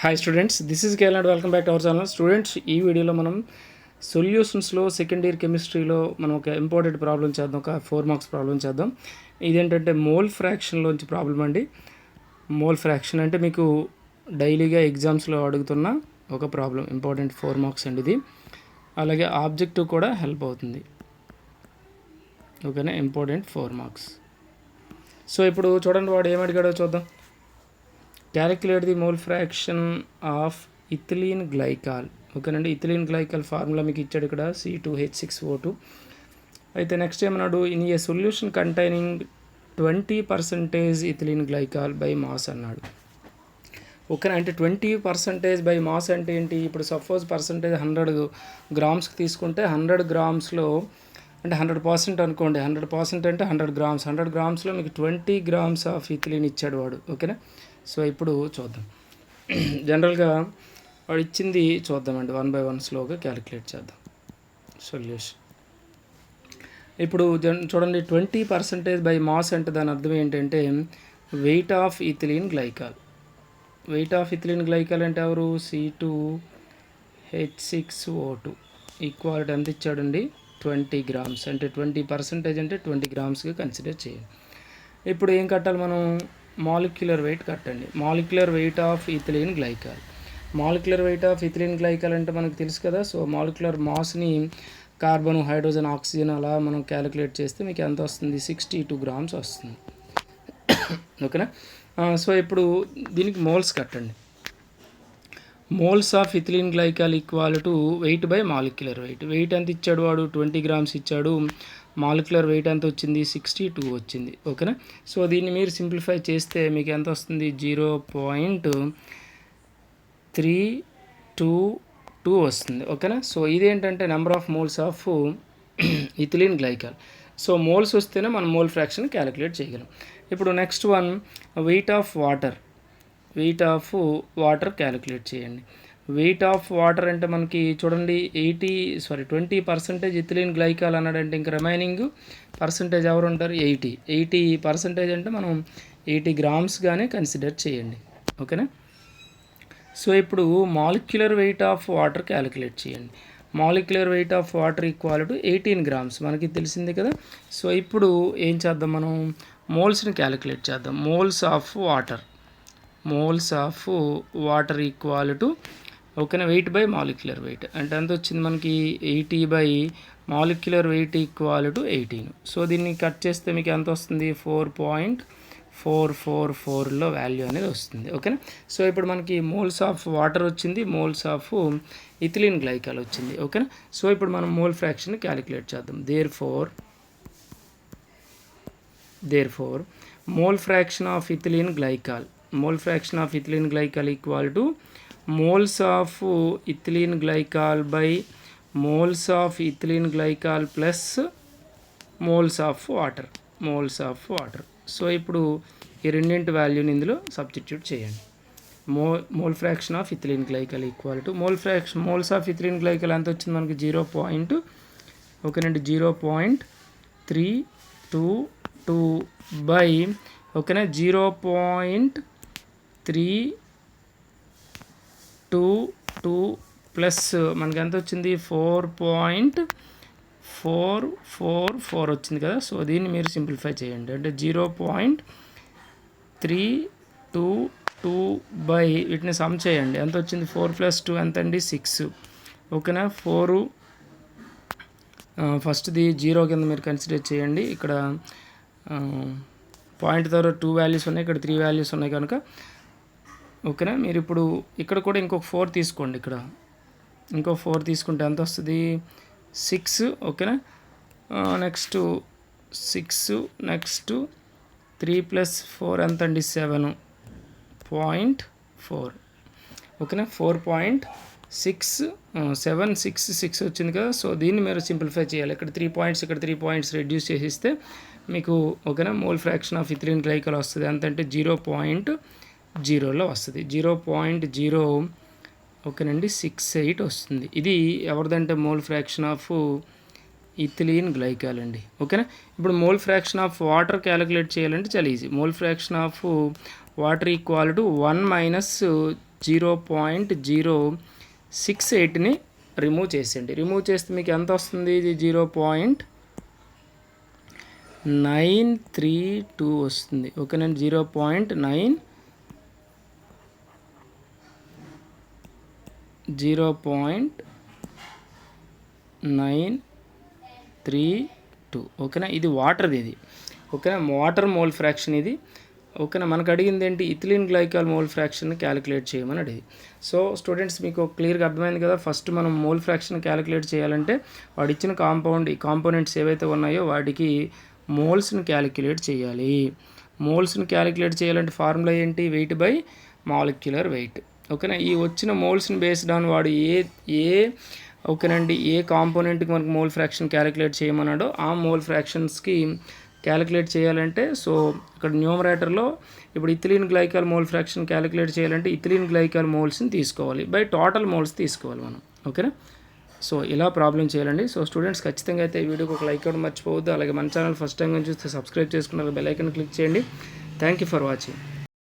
Hi students, this is KL and welcome back to our channel. Students, ఈ వీడియోలో మనం సొల్యూషన్స్లో second year కెమిస్ట్రీలో మనం ఒక ఇంపార్టెంట్ ప్రాబ్లం చేద్దాం, ఒక 4 మార్క్స్ ప్రాబ్లం చేద్దాం. ఇదేంటంటే మోల్ ఫ్రాక్షన్లోంచి ప్రాబ్లం అండి. మోల్ ఫ్రాక్షన్ అంటే మీకు డైలీగా ఎగ్జామ్స్లో అడుగుతున్న ఒక ప్రాబ్లం, ఇంపార్టెంట్ 4 మార్క్స్ అండి ఇది. అలాగే ఆబ్జెక్టివ్ కూడా హెల్ప్ అవుతుంది. ఓకేనా, ఇంపార్టెంట్ 4 మార్క్స్. సో ఇప్పుడు చూడండి, వాడు ఏమడిగాడో చూద్దాం. Calculate the mole fraction of ethylene glycol. ఓకేనండి, ఇథిలీన్ గ్లైకాల్ ఫార్ములా మీకు ఇచ్చాడు ఇక్కడ, C2H6O2. అయితే నెక్స్ట్ ఏమన్నాడు, in a solution containing 20% ethylene glycol by mass అన్నాడు. ఓకేనా, అంటే 20% బై మాస్ అంటే ఏంటి? ఇప్పుడు సపోజ్ పర్సంటేజ్ 100 గ్రామ్స్కి తీసుకుంటే 100 గ్రామ్స్లో అంటే 100% అనుకోండి. 100% అంటే 100 గ్రామ్స్. 100 గ్రామ్స్లో మీకు 20 గ్రామ్స్ ఆఫ్ ఇథిలీన్ ఇచ్చాడు వాడు. ఓకేనా, సో ఇప్పుడు చూద్దాం. జనరల్గా వాడు ఇచ్చింది చూద్దామండి, 1 by 1 స్లోగా క్యాలిక్యులేట్ చేద్దాం సొల్యూషన్. ఇప్పుడు చూడండి, 20% బై మాస్ అంటే దాని అర్థం ఏంటంటే wait of ethylene glycol. Wait of ethylene glycol అంటే ఎవరు? C2H6O2 ఈక్వాలిటీ ఎంత ఇచ్చాడండి? 20 గ్రామ్స్. అంటే 20% అంటే 20 గ్రామ్స్గా కన్సిడర్ చేయండి. ఇప్పుడు ఏం కట్టాలి మనం? మాలిక్యులర్ వెయిట్ కట్టండి. Molecular weight of ethylene glycol. Molecular weight of ethylene glycol అంటే మనకు తెలుసు కదా. సో మాలిక్యులర్ మాస్ని కార్బన్, హైడ్రోజన్, ఆక్సిజన్ అలా మనం క్యాలిక్యులేట్ చేస్తే మీకు ఎంత వస్తుంది? 62 గ్రామ్స్ వస్తుంది. ఓకేనా, సో ఇప్పుడు దీనికి మోల్స్ కట్టండి. Moles of ethylene glycol equal to weight by molecular weight. Weight ఎంత ఇచ్చాడు వాడు? 20 గ్రామ్స్ ఇచ్చాడు. మాలిక్యులర్ వెయిట్ ఎంత వచ్చింది? 62 వచ్చింది. ఓకేనా, సో దీన్ని మీరు సింప్లిఫై చేస్తే మీకు ఎంత వస్తుంది? 0.322 వస్తుంది. ఓకేనా, సో ఇదేంటంటే number of moles of ethylene glycol. So moles వస్తేనే మనం మోల్ ఫ్రాక్షన్ క్యాలిక్యులేట్ చేయగలం. ఇప్పుడు next one, wait of water. Wait of water calculate చేయండి. వెయిట్ ఆఫ్ వాటర్ అంటే మనకి చూడండి 20% ఇథిలీన్ గ్లైకాల్ అన్నాడంటే ఇంక రిమైనింగ్ పర్సంటేజ్ ఎవరు ఉంటారు? 80% అంటే మనం 80 గ్రామ్స్గానే కన్సిడర్ చేయండి. ఓకేనా, సో ఇప్పుడు molecular weight of water calculate చేయండి. Molecular weight of water equal to 18 grams, మనకి తెలిసిందే కదా. సో ఇప్పుడు ఏం చేద్దాం మనం? మోల్స్ని క్యాలిక్యులేట్ చేద్దాం. Moles of water equal to, ఓకేనా, వెయిట్ బై మాలిక్యులర్ వెయిట్ అంటే ఎంత వచ్చింది మనకి? 80 by molecular weight equal to 18. So దీన్ని కట్ చేస్తే మీకు ఎంత వస్తుంది? 4.444లో వాల్యూ అనేది వస్తుంది. ఓకేనా, సో ఇప్పుడు మనకి మోల్స్ ఆఫ్ వాటర్ వచ్చింది, మోల్స్ ఆఫ్ ఇథిలీన్ గ్లైకాల్ వచ్చింది. ఓకేనా, సో ఇప్పుడు మనం మోల్ ఫ్రాక్షన్ క్యాలిక్యులేట్ చేద్దాం. Therefore mole fraction of ethylene glycol equal to moles of ethylene glycol by moles of ethylene glycol plus moles of water. So ఇప్పుడు ఈ రెండింటి వాల్యూని ఇందులో సబ్స్టిట్యూట్ చేయండి. Mole fraction of ethylene glycol equal to moles of ethylene glycol ఎంత వచ్చింది మనకి? 0.322 by, ఓకేనా, 0.322 ప్లస్ మనకి ఎంత వచ్చింది? 4.444 వచ్చింది కదా. సో దీన్ని మీరు సింప్లిఫై చేయండి. అంటే 0.322 బై వీటిని సమ్ చేయండి. ఎంత వచ్చింది? 4 + 2 ఎంత అండి? 6. ఓకేనా, 4 ఫస్ట్ది 0 కింద మీరు కన్సిడర్ చేయండి. ఇక్కడ పాయింట్ ద్వారా 2 వాల్యూస్ ఉన్నాయి, ఇక్కడ 3 వాల్యూస్ ఉన్నాయి కనుక. ఓకేనా, మీరు ఇప్పుడు ఇక్కడ కూడా ఇంకొక 4 తీసుకోండి. ఇక్కడ ఇంకో 4 తీసుకుంటే ఎంత వస్తుంది? 6. ఓకేనా, నెక్స్ట్ 6, నెక్స్ట్ 3 + 4 ఎంత అండి? 7.4. ఓకేనా, 4.6 వచ్చింది కదా. సో దీన్ని మీరు సింప్లిఫై చేయాలి. ఇక్కడ 3 పాయింట్స్, ఇక్కడ 3 పాయింట్స్ రెడ్యూస్ చేసిస్తే మీకు, ఓకేనా, mole fraction of ethylene glycol వస్తుంది. ఎంతంటే 0.0లో వస్తుంది. 0.0, ఓకేనండి, 68 వస్తుంది. ఇది ఎవరిదంటే mole fraction of ethylene glycol అండి. ఓకేనా, ఇప్పుడు mole fraction of water calculate చేయాలంటే చాలా easy. Mole fraction of water equal to 1 - 0.068ని రిమూవ్ చేసేయండి. రిమూవ్ చేస్తే మీకు ఎంత వస్తుంది? ఇది 0.932 వస్తుంది. ఓకేనండి, 0.932. ఓకేనా, ఇది వాటర్ది ఇది. ఓకేనా, వాటర్ మోల్ ఫ్రాక్షన్ ఇది. ఓకేనా, మనకు అడిగింది ఏంటి? Ethylene glycol mole fraction calculate చేయమని అడిగింది. సో స్టూడెంట్స్ మీకు క్లియర్గా అర్థమైంది కదా. ఫస్ట్ మనం మోల్ ఫ్రాక్షన్ క్యాలిక్యులేట్ చేయాలంటే వాడు ఇచ్చిన కాంపోనెంట్స్ ఏవైతే ఉన్నాయో వాటికి మోల్స్ని క్యాలిక్యులేట్ చేయాలి. మోల్స్ని క్యాలిక్యులేట్ చేయాలంటే ఫార్ములా ఏంటి? Wait by molecular wait. ఓకేనా, ఈ వచ్చిన మోల్స్ని బేస్డ్ ఆన్ వాడు ఓకేనండి ఏ కాంపోనెంట్కి మనకు మోల్ ఫ్రాక్షన్ క్యాలిక్యులేట్ చేయమన్నాడో ఆ మోల్ ఫ్రాక్షన్స్కి క్యాలిక్యులేట్ చేయాలంటే, సో ఇక్కడ న్యూమరేటర్లో ఇప్పుడు ethylene glycol mole fraction calculate చేయాలంటే ఇథిలీన్ గ్లైకాల్ మోల్స్ని తీసుకోవాలి, బై టోటల్ మోల్స్ తీసుకోవాలి మనం. ఓకేనా, సో ఇలా ప్రాబ్లం చేయాలండి. సో స్టూడెంట్స్ ఖచ్చితంగా అయితే ఈ వీడియోకి ఒక లైక్ ఇవ్వడం మర్చిపోవద్దు. అలాగే మన ఛానల్ ఫస్ట్ టైం చూస్తే సబ్స్క్రైబ్ చేసుకున్నారు, బెల్ ఐకాన్ క్లిక్ చేయండి. Thank you for watching.